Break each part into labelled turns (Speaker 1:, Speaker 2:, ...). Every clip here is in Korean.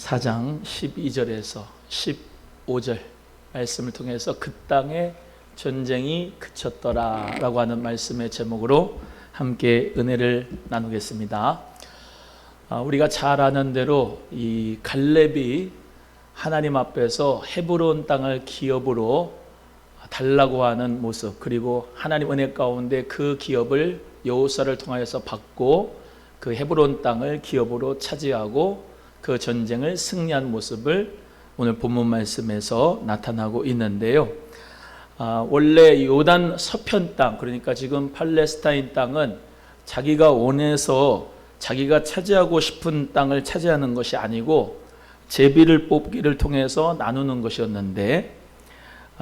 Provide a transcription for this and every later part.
Speaker 1: 4장 12절에서 15절 말씀을 통해서 그 땅에 전쟁이 그쳤더라 라고 하는 말씀의 제목으로 함께 은혜를 나누겠습니다. 우리가 잘 아는 대로 이 갈렙이 하나님 앞에서 헤브론 땅을 기업으로 달라고 하는 모습, 그리고 하나님 은혜 가운데 그 기업을 여호수아를 통하여서 받고 그 헤브론 땅을 기업으로 차지하고 그 전쟁을 승리한 모습을 오늘 본문 말씀에서 나타나고 있는데요. 원래 요단 서편 땅, 그러니까 지금 팔레스타인 땅은 자기가 원해서 자기가 차지하고 싶은 땅을 차지하는 것이 아니고 제비를 뽑기를 통해서 나누는 것이었는데,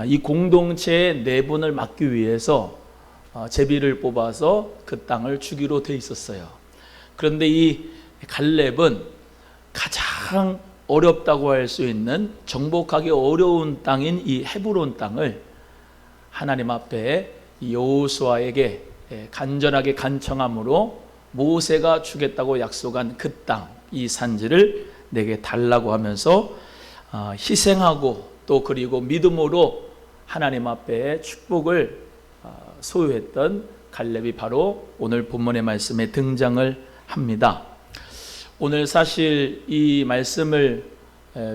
Speaker 1: 이 공동체의 내분을 막기 위해서 제비를 뽑아서 그 땅을 주기로 돼 있었어요. 그런데 이 갈렙은 가장 어렵다고 할 수 있는, 정복하기 어려운 땅인 이 헤브론 땅을 하나님 앞에 여호수아에게 간절하게 간청함으로 모세가 주겠다고 약속한 그 땅, 이 산지를 내게 달라고 하면서 희생하고 또 그리고 믿음으로 하나님 앞에 축복을 소유했던 갈렙이 바로 오늘 본문의 말씀에 등장을 합니다. 오늘 사실 이 말씀을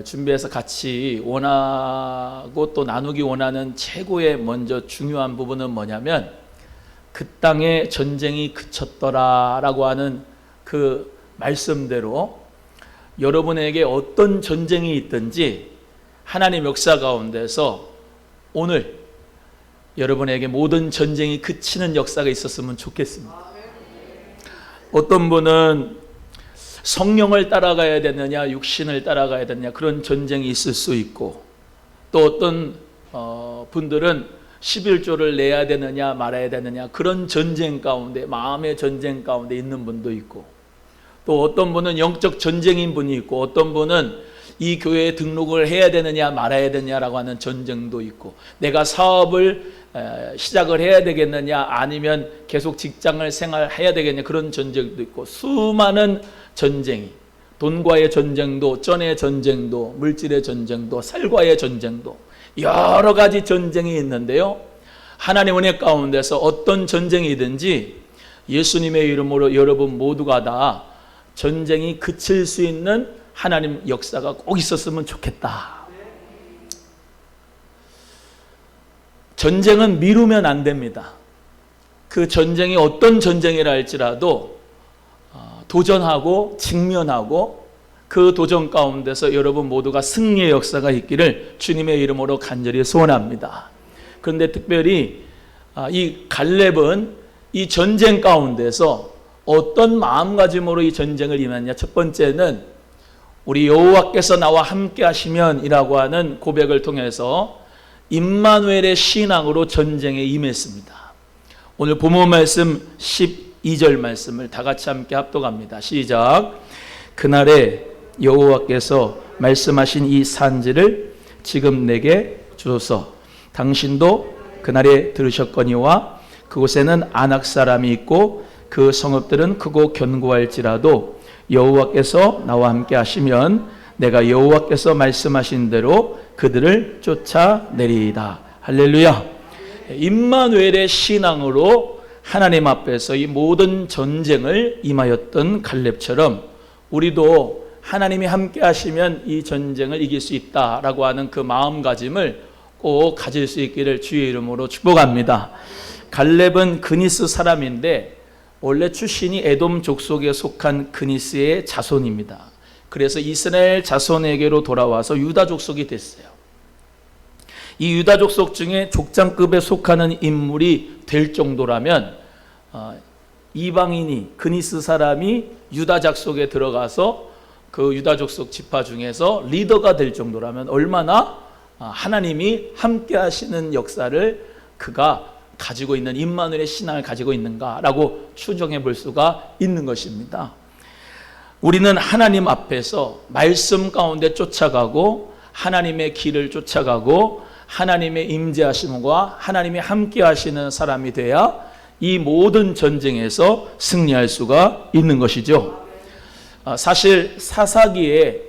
Speaker 1: 준비해서 같이 원하고 또 나누기 원하는 최고의 먼저 중요한 부분은 뭐냐면, 그 땅에 전쟁이 그쳤더라 라고 하는 그 말씀대로 여러분에게 어떤 전쟁이 있든지 하나님 역사 가운데서 오늘 여러분에게 모든 전쟁이 그치는 역사가 있었으면 좋겠습니다. 어떤 분은 성령을 따라가야 되느냐, 육신을 따라가야 되느냐, 그런 전쟁이 있을 수 있고, 또 어떤 분들은 11조를 내야 되느냐 말아야 되느냐, 그런 전쟁 가운데, 마음의 전쟁 가운데 있는 분도 있고, 또 어떤 분은 영적 전쟁인 분이 있고, 어떤 분은 이 교회에 등록을 해야 되느냐 말아야 되느냐라고 하는 전쟁도 있고, 내가 사업을 시작을 해야 되겠느냐 아니면 계속 직장을 생활해야 되겠냐, 그런 전쟁도 있고, 수많은 전쟁이, 돈과의 전쟁도, 전의 전쟁도, 물질의 전쟁도, 살과의 전쟁도, 여러 가지 전쟁이 있는데요, 하나님 은혜 가운데서 어떤 전쟁이든지 예수님의 이름으로 여러분 모두가 다 전쟁이 그칠 수 있는 하나님 역사가 꼭 있었으면 좋겠다. 전쟁은 미루면 안 됩니다. 그 전쟁이 어떤 전쟁이라 할지라도 도전하고 직면하고 그 도전 가운데서 여러분 모두가 승리의 역사가 있기를 주님의 이름으로 간절히 소원합니다. 그런데 특별히 이 갈렙은 이 전쟁 가운데서 어떤 마음가짐으로 이 전쟁을 임했냐, 첫 번째는 우리 여호와께서 나와 함께 하시면이라고 하는 고백을 통해서 임마누엘의 신앙으로 전쟁에 임했습니다. 오늘 본문 말씀 12절 말씀을 다 같이 함께 합독합니다. 시작. 그날에 여호와께서 말씀하신 이 산지를 지금 내게 주소서. 당신도 그날에 들으셨거니와 그곳에는 아낙 사람이 있고 그 성읍들은 크고 견고할지라도 여호와께서 나와 함께 하시면 내가 여호와께서 말씀하신 대로 그들을 쫓아내리이다. 할렐루야. 임마누엘의 신앙으로 하나님 앞에서 이 모든 전쟁을 임하였던 갈렙처럼 우리도 하나님이 함께 하시면 이 전쟁을 이길 수 있다라고 하는 그 마음가짐을 꼭 가질 수 있기를 주의 이름으로 축복합니다. 갈렙은 그니스 사람인데 원래 출신이 에돔 족속에 속한 그니스의 자손입니다. 그래서 이스라엘 자손에게로 돌아와서 유다 족속이 됐어요. 이 유다 족속 중에 족장급에 속하는 인물이 될 정도라면 이방인이, 그니스 사람이 유다 족속에 들어가서 그 유다 족속 지파 중에서 리더가 될 정도라면 얼마나 하나님이 함께 하시는 역사를 그가 가지고 있는, 임마누엘의 신앙을 가지고 있는가라고 추정해 볼 수가 있는 것입니다. 우리는 하나님 앞에서 말씀 가운데 쫓아가고 하나님의 길을 쫓아가고 하나님의 임재하심과 하나님이 함께 하시는 사람이 돼야 이 모든 전쟁에서 승리할 수가 있는 것이죠. 사실 사사기에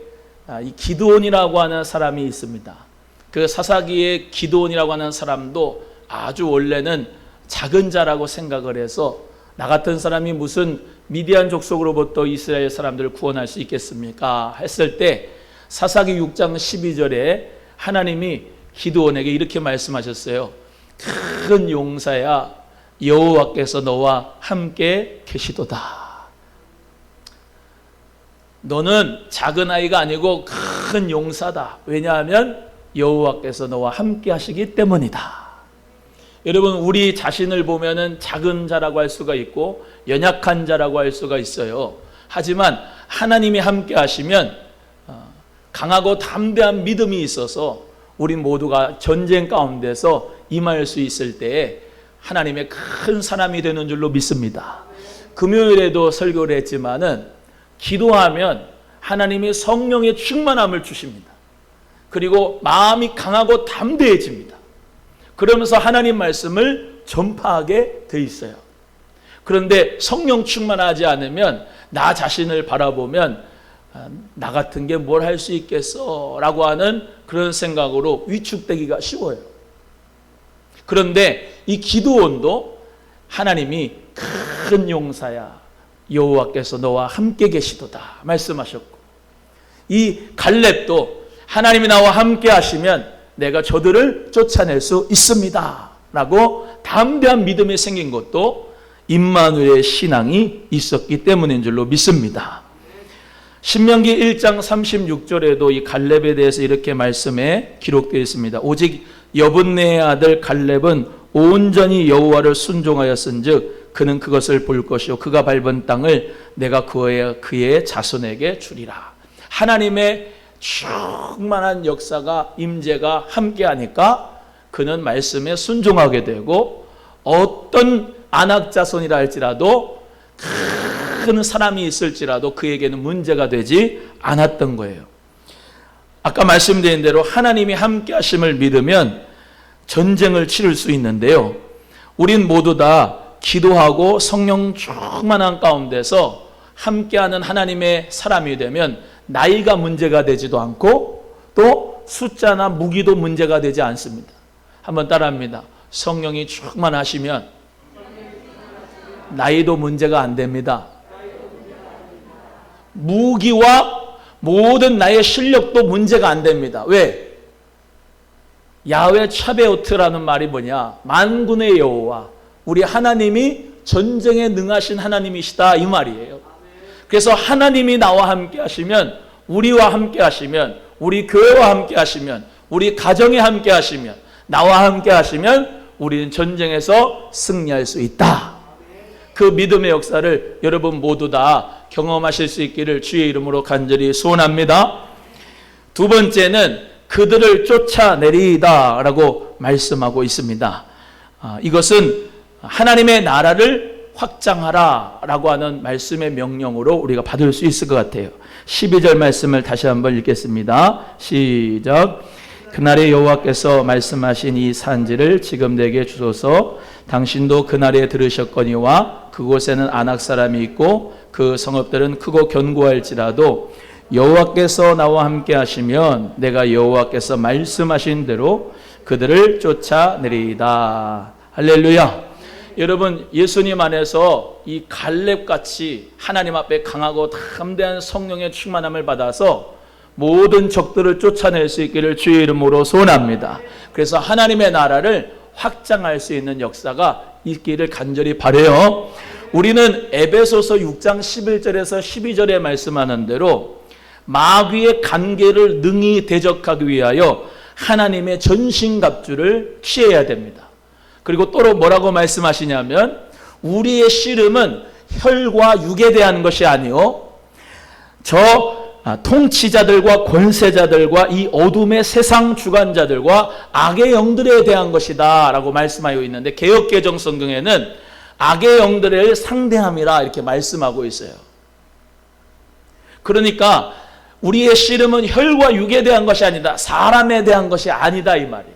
Speaker 1: 이 기드온이라고 하는 사람이 있습니다. 그 사사기의 기드온이라고 하는 사람도 아주 원래는 작은 자라고 생각을 해서 나 같은 사람이 무슨 미디안 족속으로부터 이스라엘 사람들을 구원할 수 있겠습니까? 했을 때 사사기 6장 12절에 하나님이 기드온에게 이렇게 말씀하셨어요. 큰 용사야, 여호와께서 너와 함께 계시도다. 너는 작은 아이가 아니고 큰 용사다. 왜냐하면 여호와께서 너와 함께 하시기 때문이다. 여러분, 우리 자신을 보면은 작은 자라고 할 수가 있고 연약한 자라고 할 수가 있어요. 하지만 하나님이 함께 하시면 강하고 담대한 믿음이 있어서 우리 모두가 전쟁 가운데서 임할 수 있을 때에 하나님의 큰 사람이 되는 줄로 믿습니다. 금요일에도 설교를 했지만은 기도하면 하나님이 성령의 충만함을 주십니다. 그리고 마음이 강하고 담대해집니다. 그러면서 하나님 말씀을 전파하게 돼 있어요. 그런데 성령 충만하지 않으면 나 자신을 바라보면 나 같은 게 뭘 할 수 있겠어 라고 하는 그런 생각으로 위축되기가 쉬워요. 그런데 이 기드온도 하나님이 큰 용사야, 여호와께서 너와 함께 계시도다 말씀하셨고, 이 갈렙도 하나님이 나와 함께 하시면 내가 저들을 쫓아낼 수 있습니다 라고 담대한 믿음이 생긴 것도 임마누엘의 신앙이 있었기 때문인 줄로 믿습니다. 신명기 1장 36절에도 이 갈렙에 대해서 이렇게 말씀에 기록되어 있습니다. 오직 여분네의 아들 갈렙은 온전히 여호와를 순종하였은즉 그는 그것을 볼 것이요 그가 밟은 땅을 내가 그의 자손에게 주리라. 하나님의 충만한 역사가 임재가 함께하니까 그는 말씀에 순종하게 되고, 어떤 안악자손이라 할지라도 큰 사람이 있을지라도 그에게는 문제가 되지 않았던 거예요. 아까 말씀드린 대로 하나님이 함께 하심을 믿으면 전쟁을 치를 수 있는데요, 우린 모두 다 기도하고 성령 충만한 가운데서 함께하는 하나님의 사람이 되면 나이가 문제가 되지도 않고 또 숫자나 무기도 문제가 되지 않습니다. 한번 따라합니다. 성령이 충만하시면 나이도 문제가 안 됩니다. 무기와 모든 나의 실력도 문제가 안 됩니다. 왜? 야훼 차베오트라는 말이 뭐냐? 만군의 여호와, 우리 하나님이 전쟁에 능하신 하나님이시다 이 말이에요. 그래서 하나님이 나와 함께 하시면, 우리와 함께 하시면, 우리 교회와 함께 하시면, 우리 가정에 함께 하시면, 나와 함께 하시면 우리는 전쟁에서 승리할 수 있다. 그 믿음의 역사를 여러분 모두 다 경험하실 수 있기를 주의 이름으로 간절히 소원합니다. 두 번째는 그들을 쫓아내리다 라고 말씀하고 있습니다. 이것은 하나님의 나라를 확장하라 라고 하는 말씀의 명령으로 우리가 받을 수 있을 것 같아요. 12절 말씀을 다시 한번 읽겠습니다. 시작. 그날에 여호와께서 말씀하신 이 산지를 지금 내게 주소서. 당신도 그날에 들으셨거니와 그곳에는 아낙 사람이 있고 그 성읍들은 크고 견고할지라도 여호와께서 나와 함께 하시면 내가 여호와께서 말씀하신 대로 그들을 쫓아내리이다. 할렐루야. 여러분, 예수님 안에서 이 갈렙같이 하나님 앞에 강하고 담대한 성령의 충만함을 받아서 모든 적들을 쫓아낼 수 있기를 주의 이름으로 소원합니다. 그래서 하나님의 나라를 확장할 수 있는 역사가 있기를 간절히 바라요. 우리는 에베소서 6장 11절에서 12절에 말씀하는 대로 마귀의 간계를 능히 대적하기 위하여 하나님의 전신갑주를 취해야 됩니다. 그리고 또 뭐라고 말씀하시냐면 우리의 씨름은 혈과 육에 대한 것이 아니요 통치자들과 권세자들과 이 어둠의 세상 주관자들과 악의 영들에 대한 것이다 라고 말씀하고 있는데, 개역개정 성경에는 악의 영들을 상대함이라 이렇게 말씀하고 있어요. 그러니까 우리의 씨름은 혈과 육에 대한 것이 아니다, 사람에 대한 것이 아니다 이 말이에요.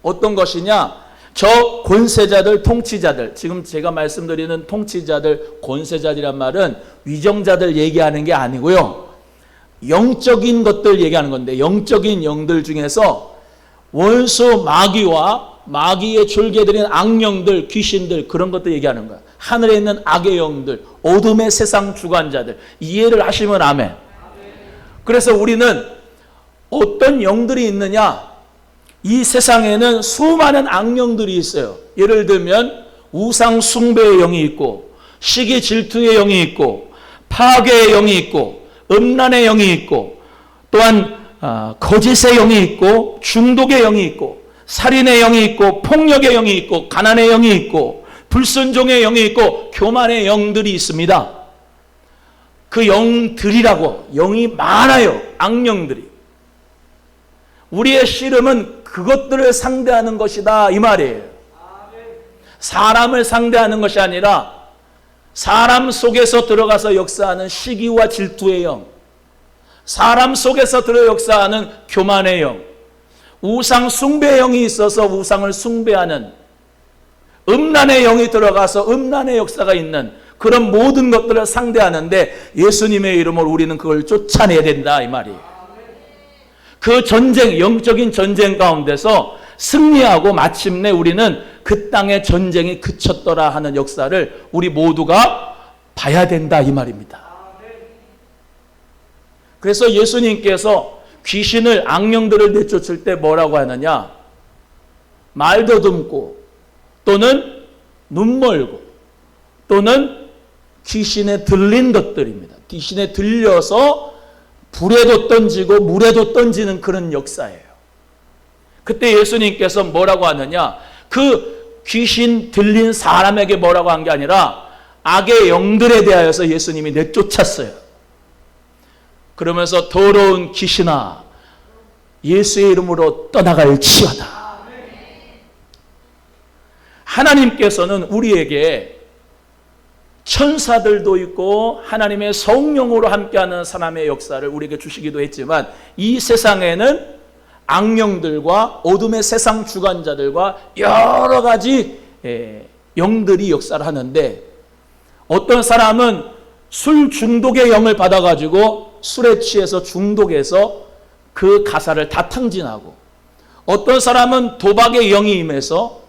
Speaker 1: 어떤 것이냐? 저 권세자들, 통치자들, 지금 제가 말씀드리는 통치자들, 권세자들이란 말은 위정자들 얘기하는 게 아니고요, 영적인 것들 얘기하는 건데, 영적인 영들 중에서 원수 마귀와 마귀의 졸개들인 악령들, 귀신들, 그런 것들 얘기하는 거야. 하늘에 있는 악의 영들, 어둠의 세상 주관자들. 이해를 하시면 아멘. 그래서 우리는 어떤 영들이 있느냐? 이 세상에는 수많은 악령들이 있어요. 예를 들면 우상 숭배의 영이 있고, 시기 질투의 영이 있고, 파괴의 영이 있고, 음란의 영이 있고, 또한 거짓의 영이 있고, 중독의 영이 있고, 살인의 영이 있고, 폭력의 영이 있고, 가난의 영이 있고, 불순종의 영이 있고, 교만의 영들이 있습니다. 그 영들이라고, 영이 많아요. 악령들이. 우리의 씨름은 그것들을 상대하는 것이다, 이 말이에요. 사람을 상대하는 것이 아니라 사람 속에서 들어가서 역사하는 시기와 질투의 영, 사람 속에서 들어 역사하는 교만의 영, 우상 숭배의 영이 있어서 우상을 숭배하는, 음란의 영이 들어가서 음란의 역사가 있는 그런 모든 것들을 상대하는데, 예수님의 이름으로 우리는 그걸 쫓아내야 된다, 이 말이에요. 그 전쟁, 영적인 전쟁 가운데서 승리하고 마침내 우리는 그 땅의 전쟁이 그쳤더라 하는 역사를 우리 모두가 봐야 된다, 이 말입니다. 그래서 예수님께서 귀신을, 악령들을 내쫓을 때 뭐라고 하느냐? 말 더듬고, 또는 눈 멀고, 또는 귀신에 들린 것들입니다. 귀신에 들려서 불에도 던지고 물에도 던지는 그런 역사예요. 그때 예수님께서 뭐라고 하느냐? 그 귀신 들린 사람에게 뭐라고 한 게 아니라 악의 영들에 대하여서 예수님이 내쫓았어요. 그러면서 더러운 귀신아, 예수의 이름으로 떠나갈지어다. 하나님께서는 우리에게 천사들도 있고 하나님의 성령으로 함께하는 사람의 역사를 우리에게 주시기도 했지만, 이 세상에는 악령들과 어둠의 세상 주관자들과 여러 가지 영들이 역사를 하는데, 어떤 사람은 술 중독의 영을 받아가지고 술에 취해서 중독해서 그 가사를 다 탕진하고, 어떤 사람은 도박의 영이 임해서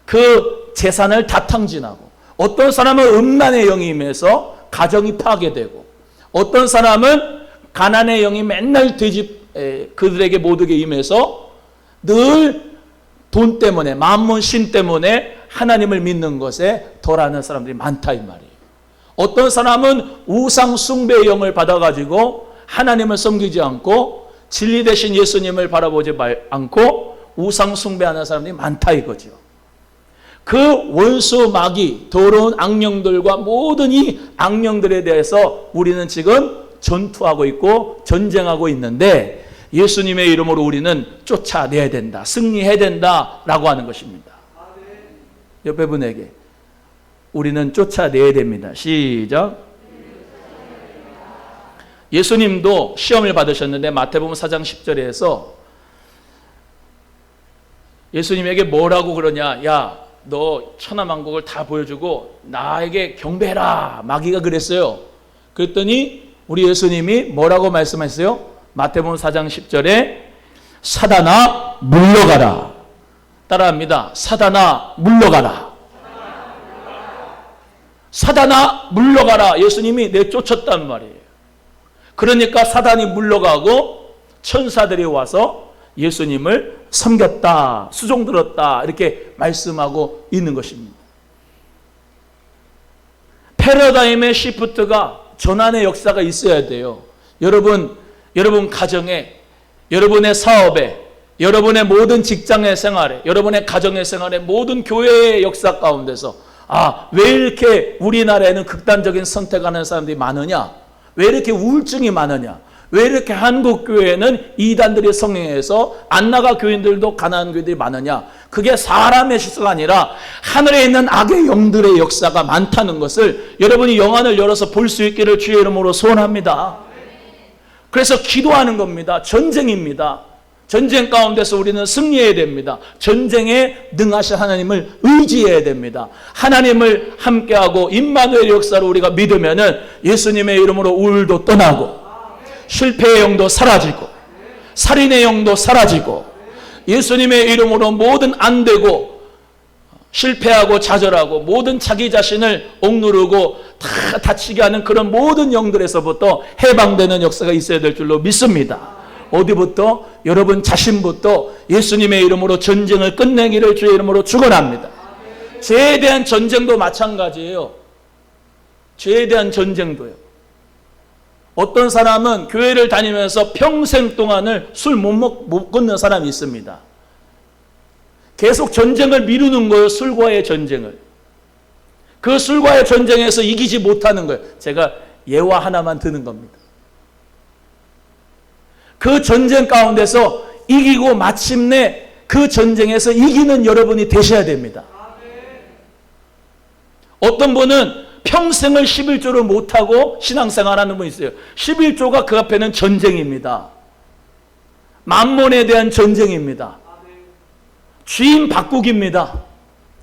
Speaker 1: 그 재산을 다 탕진하고, 어떤 사람은 음란의 영이 임해서 가정이 파괴되고, 어떤 사람은 가난의 영이 맨날 그들에게 모두에게 임해서 늘 돈 때문에, 만문 신 때문에 하나님을 믿는 것에 덜하는 사람들이 많다, 이 말이에요. 어떤 사람은 우상 숭배의 영을 받아가지고 하나님을 섬기지 않고 진리 대신 예수님을 바라보지 않고 우상 숭배하는 사람들이 많다, 이거죠. 그 원수 마귀, 더러운 악령들과 모든 이 악령들에 대해서 우리는 지금 전투하고 있고 전쟁하고 있는데, 예수님의 이름으로 우리는 쫓아내야 된다, 승리해야 된다라고 하는 것입니다. 옆에 분에게 우리는 쫓아내야 됩니다. 시작. 예수님도 시험을 받으셨는데 마태복음 4장 10절에서 예수님에게 뭐라고 그러냐? 야, 너 천하만국을 다 보여주고 나에게 경배해라, 마귀가 그랬어요. 그랬더니 우리 예수님이 뭐라고 말씀하셨어요? 마태복음 4장 10절에 사단아 물러가라. 따라합니다. 사단아 물러가라. 사단아 물러가라. 예수님이 내쫓았단 말이에요. 그러니까 사단이 물러가고 천사들이 와서 예수님을 섬겼다, 수종 들었다, 이렇게 말씀하고 있는 것입니다. 패러다임의 시프트가 전환의 역사가 있어야 돼요. 여러분 가정에, 여러분의 사업에, 여러분의 모든 직장의 생활에, 여러분의 가정의 생활에, 모든 교회의 역사 가운데서 왜 이렇게 우리나라에는 극단적인 선택하는 사람들이 많으냐? 왜 이렇게 우울증이 많으냐? 왜 이렇게 한국 교회는 이단들이 성행해서 안 나가 교인들도 가난한 교인들이 많으냐? 그게 사람의 실수가 아니라 하늘에 있는 악의 영들의 역사가 많다는 것을 여러분이 영안을 열어서 볼 수 있기를 주의 이름으로 소원합니다. 그래서 기도하는 겁니다. 전쟁입니다. 전쟁 가운데서 우리는 승리해야 됩니다. 전쟁에 능하신 하나님을 의지해야 됩니다. 하나님을 함께하고 임마누엘의 역사를 우리가 믿으면은 예수님의 이름으로 우울도 떠나고, 실패의 영도 사라지고 살인의 영도 사라지고 예수님의 이름으로 모든 안 되고 실패하고 좌절하고 모든 자기 자신을 억누르고 다 다치게 하는 그런 모든 영들에서부터 해방되는 역사가 있어야 될 줄로 믿습니다. 어디부터? 여러분 자신부터 예수님의 이름으로 전쟁을 끝내기를 주의 이름으로 축원합니다. 죄에 대한 전쟁도 마찬가지예요. 죄에 대한 전쟁도요. 어떤 사람은 교회를 다니면서 평생 동안을 술 못 끊는 사람이 있습니다. 계속 전쟁을 미루는 거예요. 술과의 전쟁을. 그 술과의 전쟁에서 이기지 못하는 거예요. 제가 예화 하나만 드는 겁니다. 그 전쟁 가운데서 이기고 마침내 그 전쟁에서 이기는 여러분이 되셔야 됩니다. 어떤 분은 평생을 11조를 못하고 신앙생활하는 분이 있어요. 11조가 그 앞에는 전쟁입니다. 만몬에 대한 전쟁입니다. 주인 바꾸기입니다.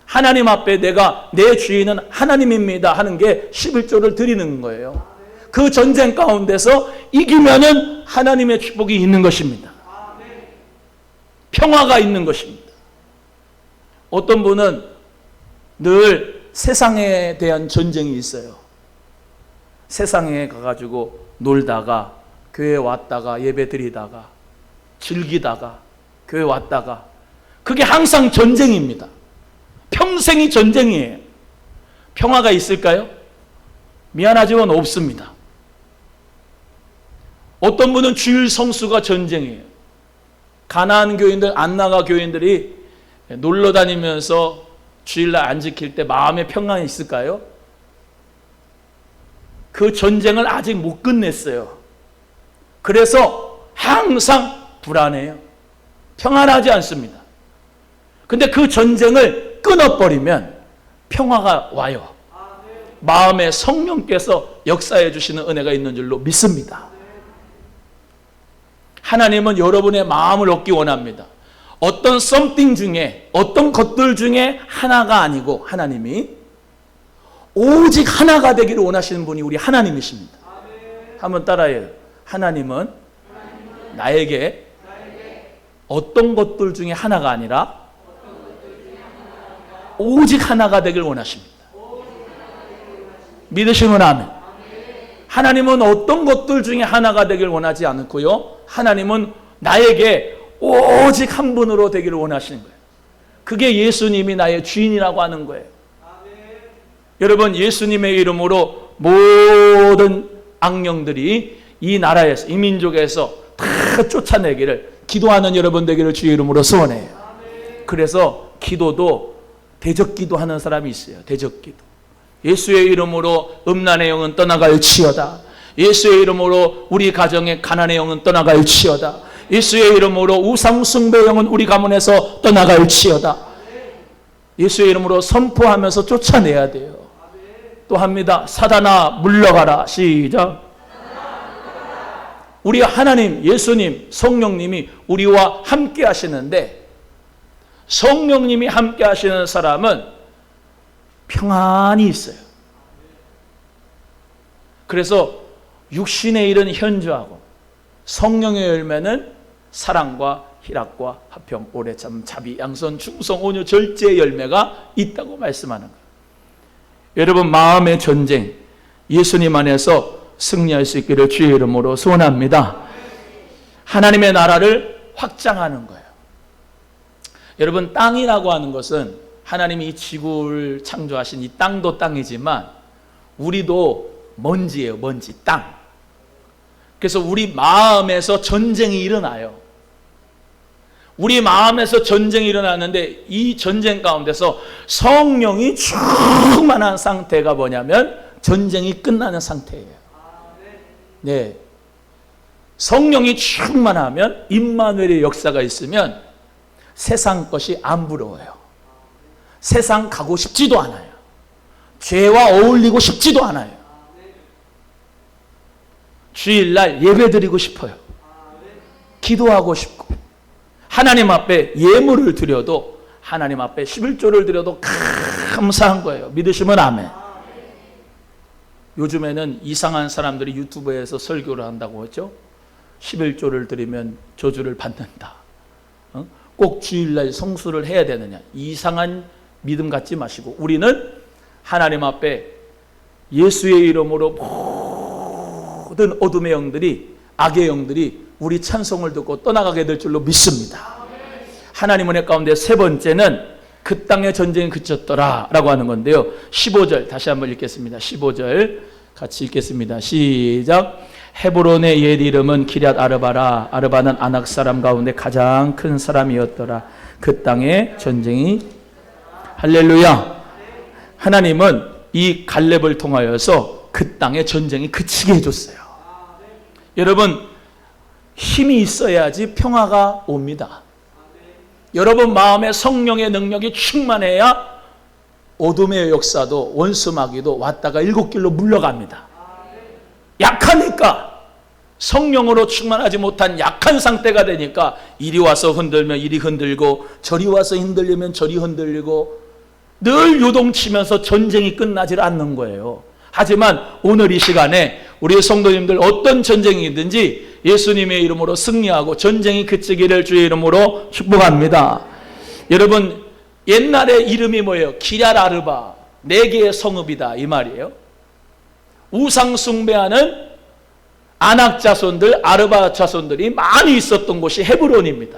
Speaker 1: 하나님 앞에 내가 내 주인은 하나님입니다 하는 게 11조를 드리는 거예요. 그 전쟁 가운데서 이기면은 하나님의 축복이 있는 것입니다. 평화가 있는 것입니다. 어떤 분은 늘 세상에 대한 전쟁이 있어요. 세상에 가가지고 놀다가 교회 왔다가 예배 드리다가 즐기다가 교회 왔다가 그게 항상 전쟁입니다. 평생이 전쟁이에요. 평화가 있을까요? 미안하지만 없습니다. 어떤 분은 주일 성수가 전쟁이에요. 가나안 교인들, 안나가 교인들이 놀러 다니면서 주일날 안 지킬 때 마음의 평안이 있을까요? 그 전쟁을 아직 못 끝냈어요. 그래서 항상 불안해요. 평안하지 않습니다. 근데 그 전쟁을 끊어버리면 평화가 와요. 마음에 성령께서 역사해 주시는 은혜가 있는 줄로 믿습니다. 하나님은 여러분의 마음을 얻기 원합니다. 어떤 something 중에 어떤 것들 중에 하나가 아니고 하나님이 오직 하나가 되기를 원하시는 분이 우리 하나님이십니다. 한번 따라해요. 하나님은 나에게 어떤 것들 중에 하나가 아니라 오직 하나가 되길 원하십니다. 믿으시면 아멘. 하나님은 어떤 것들 중에 하나가 되길 원하지 않고요. 하나님은 나에게 오직 한 분으로 되기를 원하시는 거예요. 그게 예수님이 나의 주인이라고 하는 거예요. 여러분, 예수님의 이름으로 모든 악령들이 이 나라에서, 이 민족에서 다 쫓아내기를 기도하는 여러분 되기를 주의 이름으로 소원해요. 그래서 기도도 대적기도 하는 사람이 있어요. 대적기도. 예수의 이름으로 음란의 영은 떠나갈지어다. 예수의 이름으로 우리 가정의 가난의 영은 떠나갈지어다. 예수의 이름으로 우상 숭배 영은 우리 가문에서 떠나갈지어다. 예수의 이름으로 선포하면서 쫓아내야 돼요. 또 합니다. 사단아 물러가라. 시작. 우리 하나님 예수님 성령님이 우리와 함께 하시는데, 성령님이 함께 하시는 사람은 평안이 있어요. 그래서 육신의 일은 현저하고 성령의 열매는 사랑과 희락과 화평, 오래참, 자비, 양선, 충성, 온유, 절제의 열매가 있다고 말씀하는 거예요. 여러분, 마음의 전쟁 예수님 안에서 승리할 수 있기를 주의 이름으로 소원합니다. 하나님의 나라를 확장하는 거예요. 여러분, 땅이라고 하는 것은 하나님이 이 지구를 창조하신 이 땅도 땅이지만 우리도 먼지예요. 먼지, 땅. 그래서 우리 마음에서 전쟁이 일어나요. 우리 마음에서 전쟁이 일어나는데 이 전쟁 가운데서 성령이 충만한 상태가 뭐냐면 전쟁이 끝나는 상태예요. 네. 성령이 충만하면 임마누엘의 역사가 있으면 세상 것이 안 부러워요. 세상 가고 싶지도 않아요. 죄와 어울리고 싶지도 않아요. 주일날 예배 드리고 싶어요. 기도하고 싶고 하나님 앞에 예물을 드려도 하나님 앞에 11조를 드려도 감사한 거예요. 믿으시면 아멘. 요즘에는 이상한 사람들이 유튜브에서 설교를 한다고 했죠. 11조를 드리면 저주를 받는다. 꼭 주일날 성수를 해야 되느냐. 이상한 믿음 갖지 마시고 우리는 하나님 앞에 예수의 이름으로 모든 어둠의 영들이, 악의 영들이 우리 찬송을 듣고 떠나가게 될 줄로 믿습니다. 하나님 은혜 가운데 세 번째는 그 땅의 전쟁이 그쳤더라 라고 하는 건데요. 15절 다시 한번 읽겠습니다. 15절 같이 읽겠습니다. 시작. 헤브론의 옛 이름은 기럇 아르바라. 아르바는 아낙 사람 가운데 가장 큰 사람이었더라. 그 땅에 전쟁이. 할렐루야. 하나님은 이 갈렙을 통하여서 그 땅의 전쟁이 그치게 해줬어요. 여러분, 힘이 있어야지 평화가 옵니다. 여러분 마음에 성령의 능력이 충만해야 어둠의 역사도 원수마귀도 왔다가 일곱 길로 물러갑니다. 약하니까, 성령으로 충만하지 못한 약한 상태가 되니까 이리 와서 흔들면 이리 흔들고 저리 와서 흔들리면 저리 흔들리고 늘 요동치면서 전쟁이 끝나질 않는 거예요. 하지만 오늘 이 시간에 우리 성도님들 어떤 전쟁이든지 예수님의 이름으로 승리하고 전쟁이 그치기를 주의 이름으로 축복합니다. 여러분, 옛날에 이름이 뭐예요? 기럇 아르바, 4개의 성읍이다 이 말이에요. 우상 숭배하는 아낙 자손들, 아르바 자손들이 많이 있었던 곳이 헤브론입니다.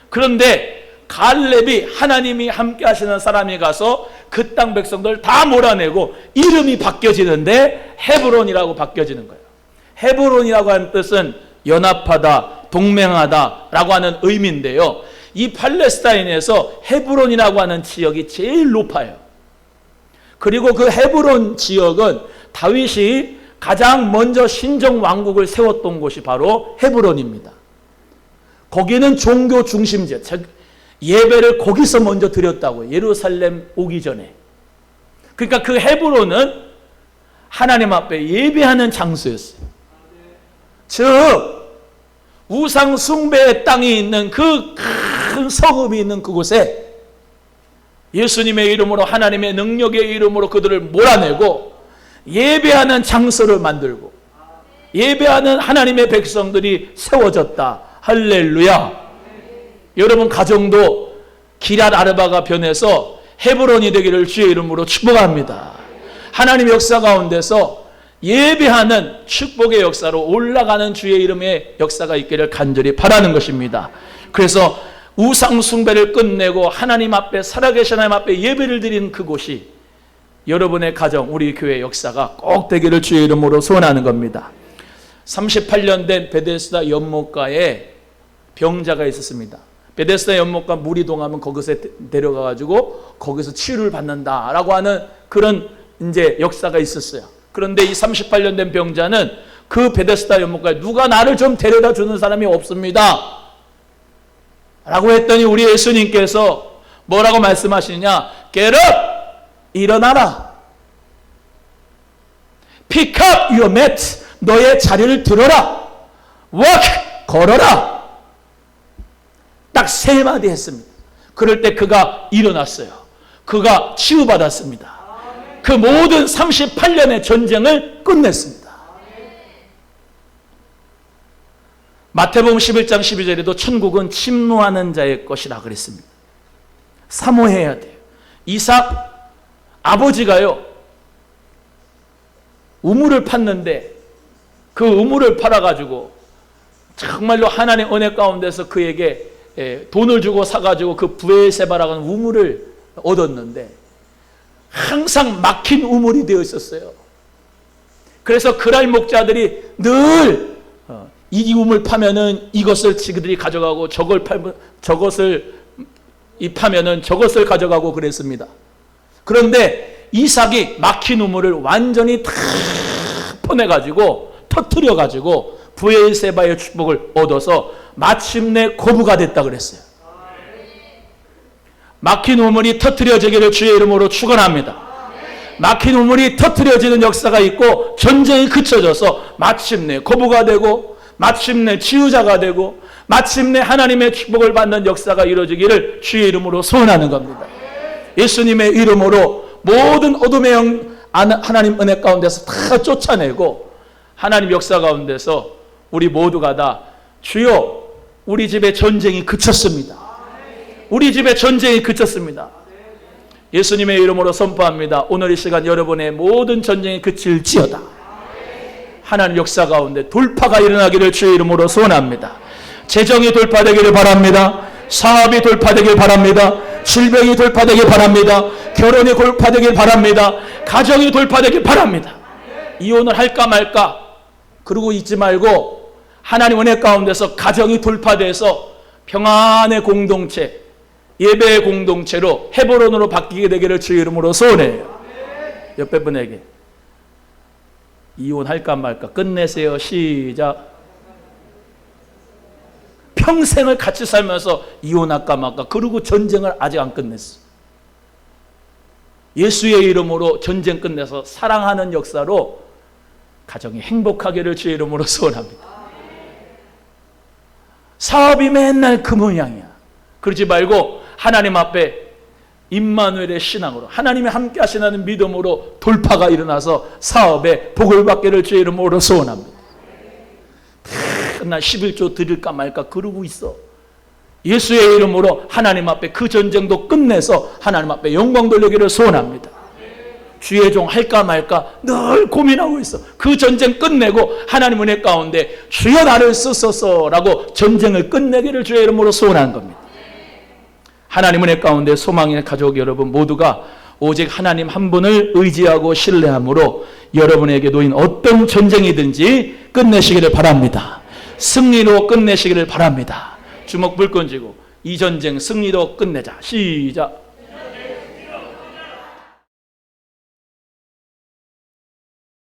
Speaker 1: 그런데 갈렙이, 하나님이 함께 하시는 사람이 가서 그 땅 백성들 다 몰아내고 이름이 바뀌어지는데 헤브론이라고 바뀌어지는 거예요. 헤브론이라고 하는 뜻은 연합하다, 동맹하다 라고 하는 의미인데요. 이 팔레스타인에서 헤브론이라고 하는 지역이 제일 높아요. 그리고 그 헤브론 지역은 다윗이 가장 먼저 신정 왕국을 세웠던 곳이 바로 헤브론입니다. 거기는 종교 중심지, 예배를 거기서 먼저 드렸다고, 예루살렘 오기 전에. 그러니까 그 헤브론은 하나님 앞에 예배하는 장소였어요. 즉 우상 숭배의 땅이 있는 그 큰 성읍이 있는 그곳에 예수님의 이름으로, 하나님의 능력의 이름으로 그들을 몰아내고 예배하는 장소를 만들고 예배하는 하나님의 백성들이 세워졌다. 할렐루야. 여러분 가정도 기럇 아르바가 변해서 헤브론이 되기를 주의 이름으로 축복합니다. 하나님 역사 가운데서 예배하는 축복의 역사로 올라가는 주의 이름의 역사가 있기를 간절히 바라는 것입니다. 그래서 우상 숭배를 끝내고 하나님 앞에, 살아계신 하나님 앞에 예배를 드리는 그곳이 여러분의 가정, 우리 교회 역사가 꼭 되기를 주의 이름으로 소원하는 겁니다. 38년 된 베데스다 연못가에 병자가 있었습니다. 베데스다 연못가 물이 동하면 거기서 데려가 가지고 거기서 치유를 받는다라고 하는 그런 이제 역사가 있었어요. 그런데 이 38년 된 병자는 그 베데스다 연못가에 누가 나를 좀 데려다 주는 사람이 없습니다 라고 했더니 우리 예수님께서 뭐라고 말씀하시냐? Get up! 일어나라. Pick up your mat. 너의 자리를 들어라. Walk! 걸어라. 딱 3마디 했습니다. 그럴 때 그가 일어났어요. 그가 치유받았습니다. 그 모든 38년의 전쟁을 끝냈습니다. 마태복음 11장 12절에도 천국은 침노하는 자의 것이라 그랬습니다. 사모해야 돼요. 이삭 아버지가요, 우물을 팠는데 그 우물을 팔아가지고 정말로 하나님의 은혜 가운데서 그에게 돈을 주고 사가지고 그 브엘세바라고 하는 우물을 얻었는데 항상 막힌 우물이 되어 있었어요. 그래서 그랄 목자들이 늘 이 우물 파면은 이것을 지그들이 가져가고 저것을 파면은 저것을 가져가고 그랬습니다. 그런데 이삭이 막힌 우물을 완전히 다 퍼내가지고 터뜨려가지고 브엘세바의 축복을 얻어서 마침내 거부가 됐다 그랬어요. 막힌 우물이 터뜨려지기를 주의 이름으로 축원합니다. 막힌 우물이 터뜨려지는 역사가 있고 전쟁이 그쳐져서 마침내 거부가 되고 마침내 치유자가 되고 마침내 하나님의 축복을 받는 역사가 이루어지기를 주의 이름으로 소원하는 겁니다. 예수님의 이름으로 모든 어둠의 영 하나님 은혜 가운데서 다 쫓아내고 하나님 역사 가운데서 우리 모두가 다 주여 우리 집에 전쟁이 그쳤습니다. 우리 집에 전쟁이 그쳤습니다. 예수님의 이름으로 선포합니다. 오늘 이 시간 여러분의 모든 전쟁이 그칠지어다. 하나님 역사 가운데 돌파가 일어나기를 주의 이름으로 소원합니다. 재정이 돌파되기를 바랍니다. 사업이 돌파되길 바랍니다. 질병이 돌파되길 바랍니다. 결혼이 돌파되길 바랍니다. 가정이 돌파되길 바랍니다. 이혼을 할까 말까 그러고 있지 말고 하나님 은혜 가운데서 가정이 돌파돼서 평안의 공동체, 예배의 공동체로 헤브론으로 바뀌게 되기를 주의 이름으로 소원해요. 옆에 분에게 이혼할까 말까 끝내세요. 시작. 평생을 같이 살면서 이혼할까 말까 그러고 전쟁을 아직 안 끝냈어. 예수의 이름으로 전쟁 끝내서 사랑하는 역사로 가정이 행복하기를 주의 이름으로 소원합니다. 사업이 맨날 그 모양이야. 그러지 말고 하나님 앞에 임마누엘의 신앙으로 하나님이 함께 하시는 믿음으로 돌파가 일어나서 사업에 복을 받기를 주의 이름으로 소원합니다. 나 11조 드릴까 말까 그러고 있어. 예수의 이름으로 하나님 앞에 그 전쟁도 끝내서 하나님 앞에 영광 돌리기를 소원합니다. 주의 종 할까 말까 늘 고민하고 있어. 그 전쟁 끝내고 하나님 은혜 가운데 주여 나를 쓰소서라고 전쟁을 끝내기를 주의 이름으로 소원하는 겁니다. 하나님 은혜 가운데 소망의 가족 여러분 모두가 오직 하나님 한 분을 의지하고 신뢰함으로 여러분에게 놓인 어떤 전쟁이든지 끝내시기를 바랍니다. 승리로 끝내시기를 바랍니다. 주먹 불 던지고 이 전쟁 승리로 끝내자. 시작.